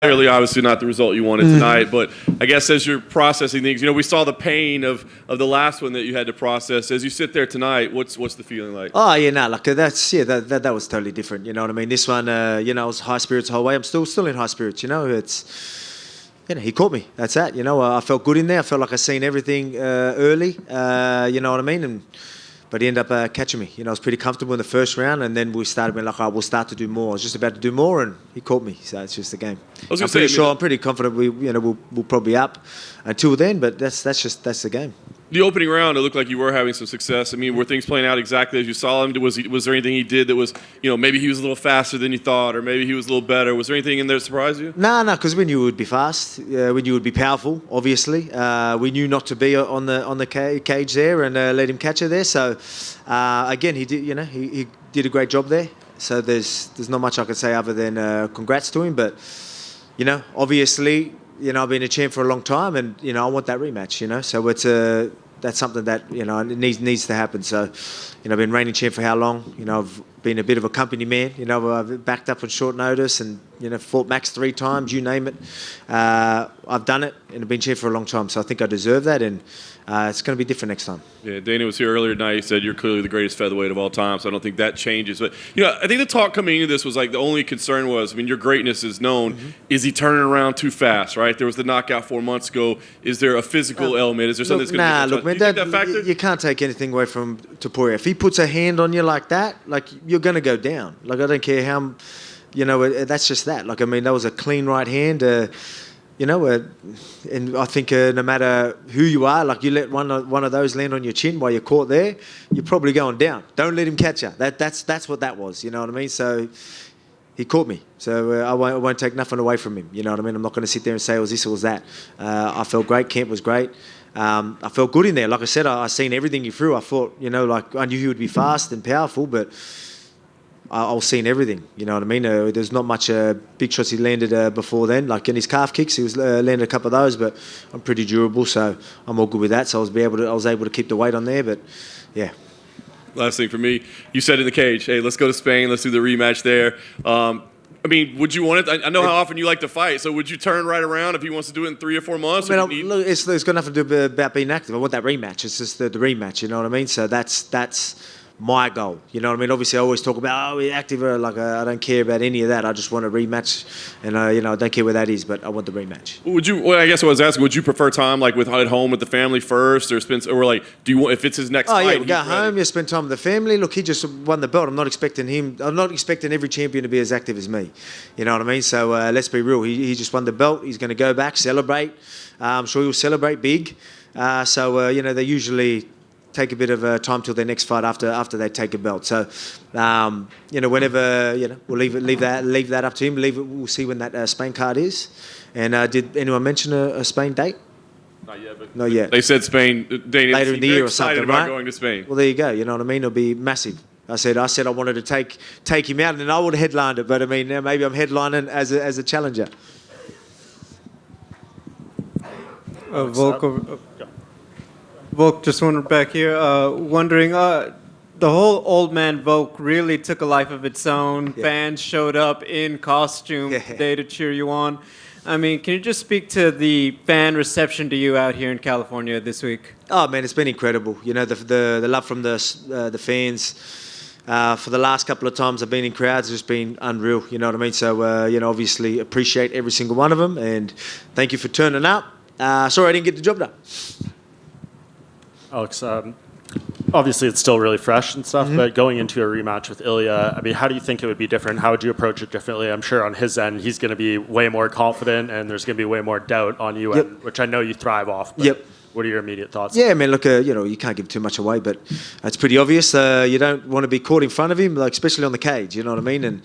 Clearly, obviously not the result you wanted tonight, but I guess as you're processing things, we saw the pain of the last one that you had to process. As you sit there tonight, what's the feeling like? Oh yeah, no, like that was totally different. You know what I mean? This one, I was high spirits the whole way. I'm still in high spirits. He caught me. That's that. I felt good in there. I felt like I seen everything early. You know what I mean? But he ended up catching me. I was pretty comfortable in the first round, and then we started being like, we'll start to do more. I was just about to do more, and he caught me. So it's just a game. I'm pretty confident we'll probably up until then, but that's the game. The opening round, it looked like you were having some success. I mean, were things playing out exactly as you saw him? Was there anything he did that was, maybe he was a little faster than you thought, or maybe he was a little better? Was there anything in there that surprised you? No, because we knew it would be fast. We knew it would be powerful. Obviously, we knew not to be on the cage there and let him catch her there. So again, he did. He did a great job there. So there's not much I can say other than congrats to him. But obviously. I've been a champ for a long time, and I want that rematch. So that's something that it needs to happen. So, I've been reigning champ for how long? I've been a bit of a company man. I've backed up on short notice, and fought Max 3 times. You name it, I've done it, and I've been champ for a long time. So I think I deserve that, and it's going to be different next time. Yeah, Dana was here earlier tonight. He said you're clearly the greatest featherweight of all time. So I don't think that changes. But I think the talk coming into this was like the only concern was, your greatness is known. Mm-hmm. Is he turning around too fast? Right? There was the knockout 4 months ago. Is there a physical element? Is there something that's going to be? Look, man, that you can't take anything away from Topuria. If he puts a hand on you like that, you're going to go down. I don't care how. That's just that. That was a clean right hand. And I think no matter who you are, you let one of those land on your chin while you're caught there, you're probably going down. Don't let him catch you. That's what that was. You know what I mean? So he caught me. So I won't take nothing away from him. You know what I mean? I'm not going to sit there and say it was this or was that. I felt great. Camp was great. I felt good in there. Like I said, I seen everything he threw. I thought, I knew he would be fast and powerful, but I was seeing everything, you know what I mean? There's not much big shots he landed before then. Like in his calf kicks, he was landed a couple of those, but I'm pretty durable, so I'm all good with that. So I was able to keep the weight on there, but yeah. Last thing for me, you said in the cage, hey, let's go to Spain, let's do the rematch there. Would you want it? I know how often you like to fight, so would you turn right around if he wants to do it in 3 or 4 months? Look, it's got nothing to do about being active. I want that rematch. It's just the rematch, you know what I mean? So that's my goal, you know what I mean? Obviously, I always talk about, we're active. I don't care about any of that. I just want a rematch, and I don't care where that is, but I want the rematch. Would you? Well, I guess I was asking, would you prefer time at home with the family first, or do you want if it's his next fight? Oh yeah, we go home. You spend time with the family. Look, he just won the belt. I'm not expecting every champion to be as active as me. You know what I mean? So let's be real. He just won the belt. He's going to go back, celebrate. I'm sure he'll celebrate big. They usually take a bit of time till their next fight after they take a belt. So, whenever we'll leave that up to him. We'll see when that Spain card is. And did anyone mention a Spain date? Not yet. But not yet. They said Spain later in the year or something, about right? Going to Spain. Well, there you go. You know what I mean? It'll be massive. I said I wanted to take him out, and then I would have headlined it. But now maybe I'm headlining as a challenger. Volk, just wondering back here, wondering, the whole old man Volk really took a life of its own. Yeah. Fans showed up in costume today to cheer you on. Can you just speak to the fan reception to you out here in California this week? Oh man, it's been incredible. The love from the fans. For the last couple of times I've been in crowds, it's just been unreal. You know what I mean? So obviously appreciate every single one of them, and thank you for turning up. Sorry I didn't get the job done. Alex, obviously it's still really fresh and stuff, but going into a rematch with Ilia, how do you think it would be different? How would you approach it differently? I'm sure on his end, he's going to be way more confident, and there's going to be way more doubt on you, which I know you thrive off. But what are your immediate thoughts? Yeah, man, look, you can't give too much away, but it's pretty obvious. You don't want to be caught in front of him, especially on the cage, you know what I mean? And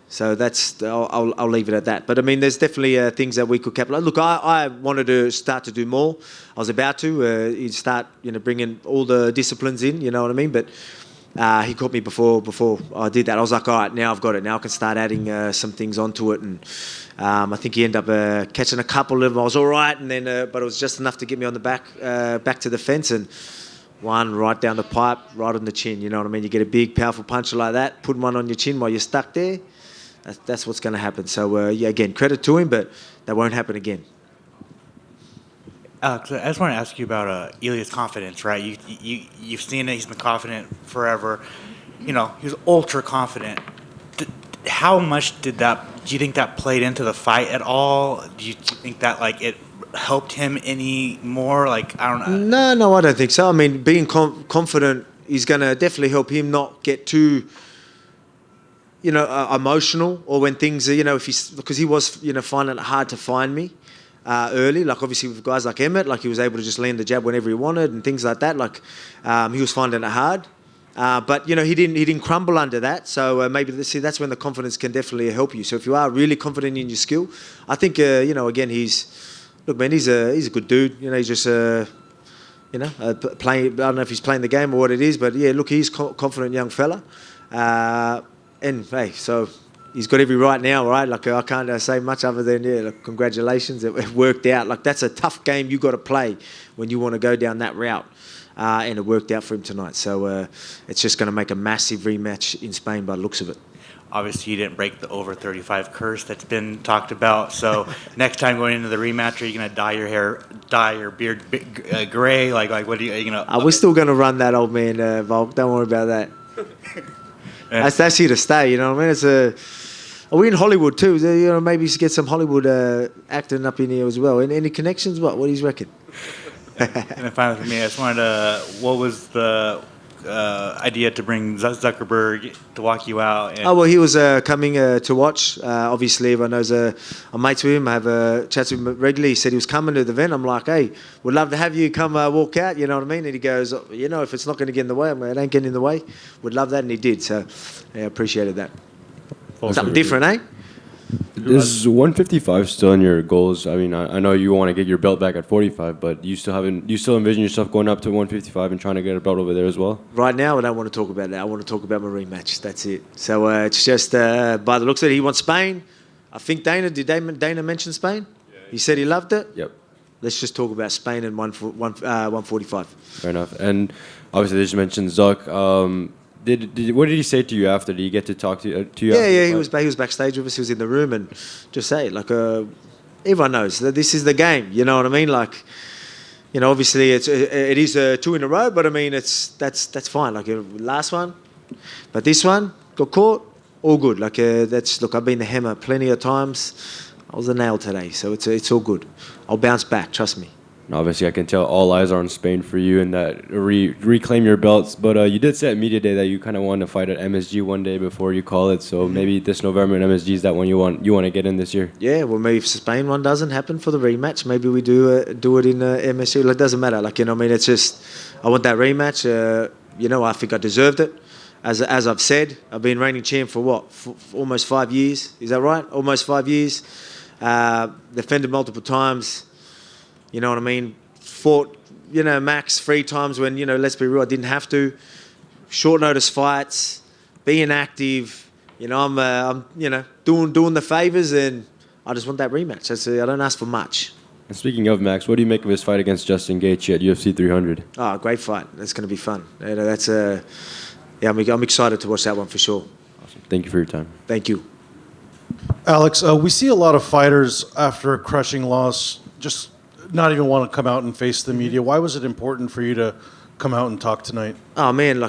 so I'll leave it at that. But there's definitely things that we could capitalize. Look, I wanted to start to do more. I was about to start, bringing all the disciplines in, you know what I mean? But he caught me before I did that. I was like, all right, now I've got it. Now I can start adding some things onto it. And I think he ended up catching a couple of them. I was all right, and then but it was just enough to get me on the back to the fence, and one right down the pipe, right on the chin. You know what I mean? You get a big, powerful puncher like that, put one on your chin while you're stuck there. that's what's going to happen. So yeah, again, credit to him, but that won't happen again. Alex, I just want to ask you about Ilia's confidence, right? You've seen it; he's been confident forever. He was ultra confident. How much do you think that played into the fight at all? Do you think that it helped him any more? I don't know. No, I don't think so. I mean, being confident is going to definitely help him not get too, emotional, or when things are, because he was, finding it hard to find me early. Like obviously with guys like Emmett, he was able to just land the jab whenever he wanted and things like that. He was finding it hard. But he didn't crumble under that. So maybe that's when the confidence can definitely help you. So if you are really confident in your skill, I think again he's a good dude. He's just playing. I don't know if he's playing the game or what it is, but yeah, look, he's confident young fella. And hey, so he's got every right now, right? I can't say much other than congratulations, it worked out. That's a tough game you got to play when you want to go down that route. And it worked out for him tonight. So it's just going to make a massive rematch in Spain by the looks of it. Obviously, you didn't break the over 35 curse that's been talked about. So next time going into the rematch, are you going to dye your beard gray? What are you going to? We're still going to run that, old man, Volk. Don't worry about that. That's here to stay. You know what I mean? We're in Hollywood too. Maybe get some Hollywood acting up in here as well. Any connections? What do you reckon? And then finally for me, I just wanted to, what was the idea to bring Zuckerberg to walk you out? Well, he was coming to watch. Obviously, everyone knows I'm mates with him. I have chats with him regularly. He said he was coming to the event. I'm like, hey, would love to have you come walk out. You know what I mean? And he goes, if it's not going to get in the way, it ain't getting in the way. Would love that, and he did. So, yeah, appreciated that. Something different, eh? Is 155 still in your goals? I mean, I know you want to get your belt back at 45, but you still envision yourself going up to 155 and trying to get a belt over there as well? Right now, I don't want to talk about that. I want to talk about my rematch. That's it. So it's just, by the looks of it, he wants Spain. I think did Dana mention Spain? Yeah, he said he loved it? Yep. Let's just talk about Spain and 145. Fair enough. And obviously, they just mentioned Zuck. What did he say to you after? Did he get to talk to you? Yeah, he was backstage with us. He was in the room and just say everyone knows that this is the game. You know what I mean? Obviously it is 2 in a row, but I mean that's fine. Last one, but this one got caught, all good. I've been the hammer plenty of times. I was a nail today, so it's all good. I'll bounce back. Trust me. And obviously, I can tell all eyes are on Spain for you and that reclaim your belts. But you did say at Media Day that you kind of want to fight at MSG one day before you call it. So maybe this November at MSG is that one you want to get in this year. Yeah, well, maybe if Spain one doesn't happen for the rematch, maybe we do it in MSG. It doesn't matter. It's just I want that rematch. I think I deserved it. As I've said, I've been reigning champ for almost 5 years. Is that right? Almost 5 years. Defended multiple times. You know what I mean? Fought, max 3 times when, let's be real, I didn't have to. Short notice fights, being active. I'm doing the favours, and I just want that rematch. I don't ask for much. And speaking of Max, what do you make of his fight against Justin Gaethje at UFC 300? Oh, great fight. That's going to be fun. I'm excited to watch that one for sure. Awesome. Thank you for your time. Thank you. Alex, we see a lot of fighters after a crushing loss just not even want to come out and face the media. Why was it important for you to come out and talk tonight? Oh man, it's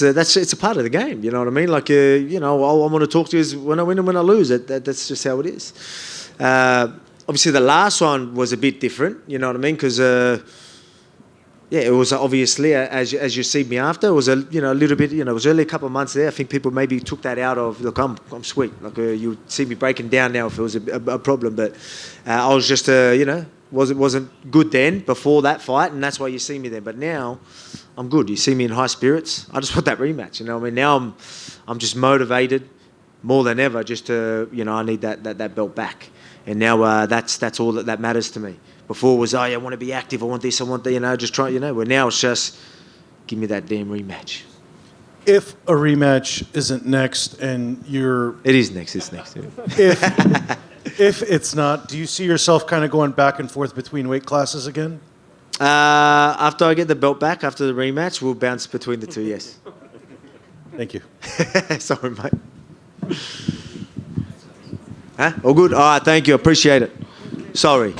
a part of the game. You know what I mean? I want to talk to you when I win and when I lose. That's just how it is. Obviously, the last one was a bit different. You know what I mean? Because it was obviously as you see me after, it was a little bit. It was only a couple of months there. I think people maybe took that out of look. I'm sweet. You see me breaking down now if it was a problem, but I was just wasn't good then before that fight, and that's why you see me there. But now I'm good. You see me in high spirits. I just want that rematch. I mean, now I'm just motivated more than ever. Just to I need that belt back, and now that's all that matters to me. Before it was, I want to be active, I want this, I want that, just try, where now it's just, give me that damn rematch. If a rematch isn't next and you're... It is next, it's next. If it's not, do you see yourself kind of going back and forth between weight classes again? After I get the belt back, after the rematch, we'll bounce between the two, yes. Thank you. Sorry, mate. Huh? All good? All right, thank you. Appreciate it. Sorry.